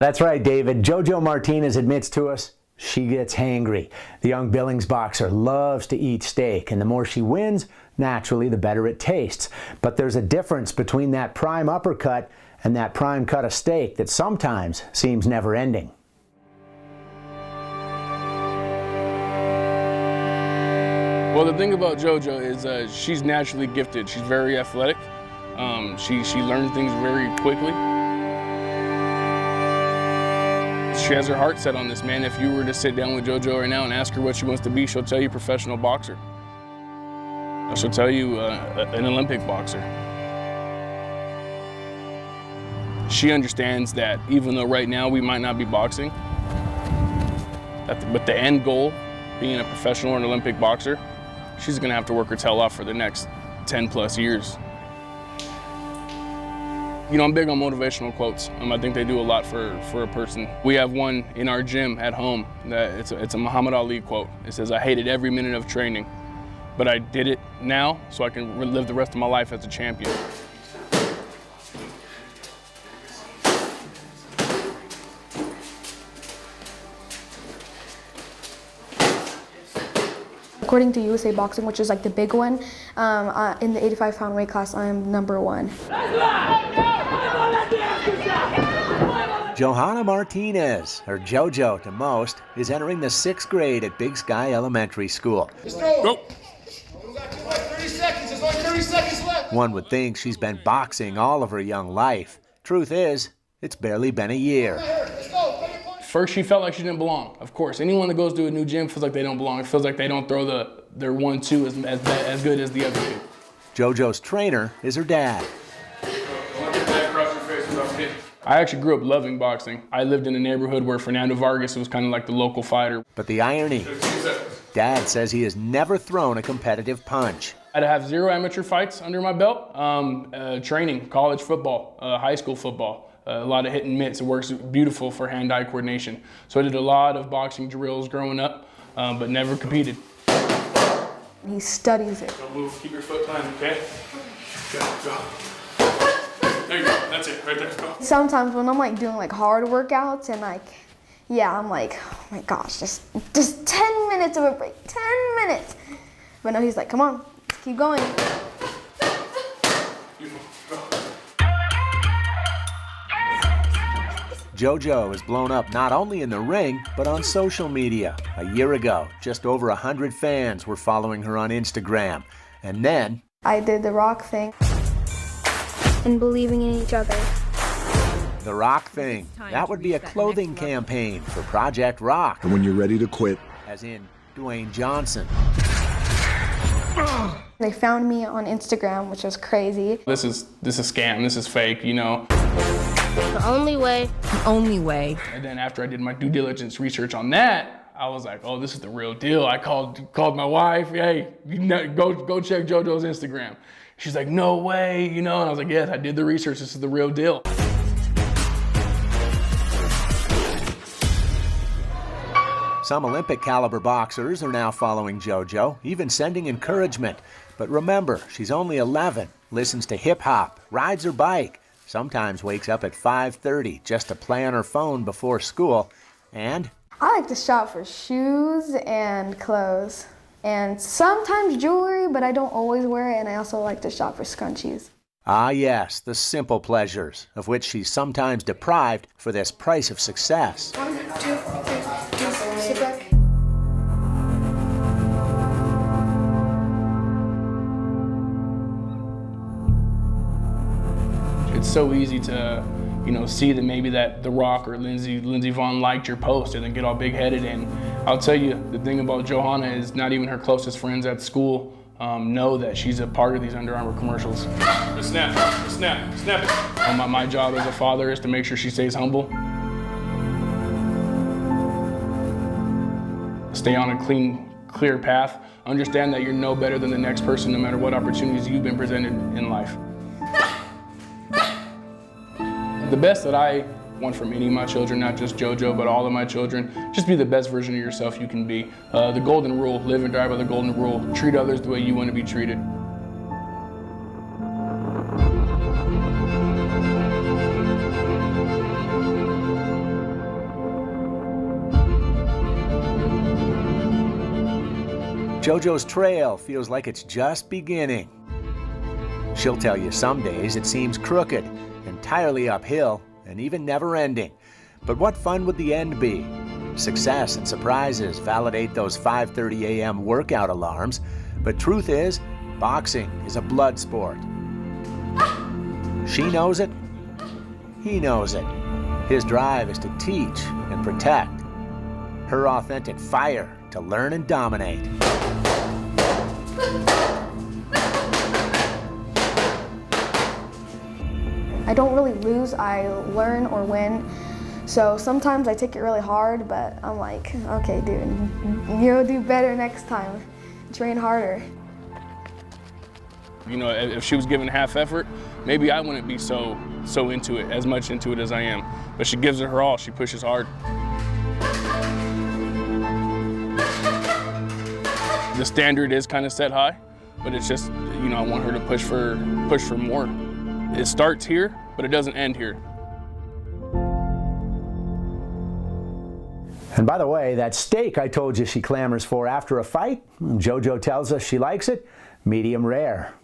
That's right, David. Jojo Martinez admits to us she gets hangry. The young Billings boxer loves to eat steak, and the more she wins, naturally, the better it tastes. But there's a difference between that prime uppercut and that prime cut of steak that sometimes seems never-ending. Well, the thing about Jojo is she's naturally gifted. She's very athletic. She learns things very quickly. She has her heart set on this, man. If you were to sit down with Jojo right now and ask her what she wants to be, she'll tell you professional boxer. She'll tell you an Olympic boxer. She understands that even though right now we might not be boxing, but the end goal, being a professional or an Olympic boxer, she's gonna have to work her tail off for the next 10 plus years. You know, I'm big on motivational quotes. I think they do a lot for a person. We have one in our gym at home that it's a Muhammad Ali quote. It says, "I hated every minute of training, but I did it now so I can live the rest of my life as a champion." According to USA Boxing, which is like the big one, in the 85-pound weight class, I am #1. Johanna Martinez, or Jojo to most, is entering the 6th grade at Big Sky Elementary School. Go. 30 seconds, there's only 30 seconds left. One would think she's been boxing all of her young life. Truth is, it's barely been a year. First, she felt like she didn't belong. Of course, anyone that goes to a new gym feels like they don't belong. It feels like they don't throw their 1-2 as good as the other two. Jojo's trainer is her dad. I actually grew up loving boxing. I lived in a neighborhood where Fernando Vargas was kind of like the local fighter. But the irony, Dad says he has never thrown a competitive punch. I have 0 amateur fights under my belt. Training, college football, high school football, a lot of hit and mitts. It works beautiful for hand-eye coordination. So I did a lot of boxing drills growing up, but never competed. He studies it. Don't move, keep your foot planted, okay? Go. There you go, that's it, right there, go. Sometimes when I'm like doing like hard workouts and like, yeah, I'm like, oh my gosh, just 10 minutes of a break, 10 minutes. But no, he's like, come on, let's keep going. Jojo has blown up not only in the ring, but on social media. A year ago, just over 100 fans were following her on Instagram. And then I did the rock thing. And believing in each other. The Rock Thing. That would be a clothing campaign for Project Rock. And when you're ready to quit. As in Dwayne Johnson. They found me on Instagram, which was crazy. This is scam, this is fake, you know. The only way. The only way. And then after I did my due diligence research on that, I was like, oh, this is the real deal. I called my wife, hey, go check JoJo's Instagram. She's like, no way, you know? And I was like, yes, I did the research, this is the real deal. Some Olympic caliber boxers are now following JoJo, even sending encouragement. But remember, she's only 11, listens to hip hop, rides her bike, sometimes wakes up at 5:30 just to play on her phone before school, and I like to shop for shoes and clothes. And sometimes jewelry, but I don't always wear it, and I also like to shop for scrunchies. ah yes, the simple pleasures, of which she's sometimes deprived for this price of success. 1, 2, 3, sit back. It's so easy to, you know, see that maybe that The Rock or Lindsey Vonn liked your post and then get all big-headed. And I'll tell you, the thing about Johanna is not even her closest friends at school know that she's a part of these Under Armour commercials. Snap it. My job as a father is to make sure she stays humble. Stay on a clear path. Understand that you're no better than the next person, no matter what opportunities you've been presented in life. The best that I want from any of my children, not just JoJo, but all of my children, just be the best version of yourself you can be. The golden rule, live and die by the golden rule. Treat others the way you want to be treated. Jojo's trail feels like it's just beginning. She'll tell you some days it seems crooked, entirely uphill, and even never-ending. But what fun would the end be? Success and surprises validate those 5:30 a.m. workout alarms, but truth is, boxing is a blood sport. She knows it. He knows it. His drive is to teach and protect. Her authentic fire to learn and dominate. I don't really lose, I learn or win. So sometimes I take it really hard, but I'm like, okay, dude, you'll do better next time. Train harder. You know, if she was giving half effort, maybe I wouldn't be so into it, as much into it as I am. But she gives it her all, she pushes hard. The standard is kind of set high, but it's just, you know, I want her to push for more. It starts here, but it doesn't end here. And by the way, that steak I told you she clamors for after a fight, Jojo tells us she likes it medium rare.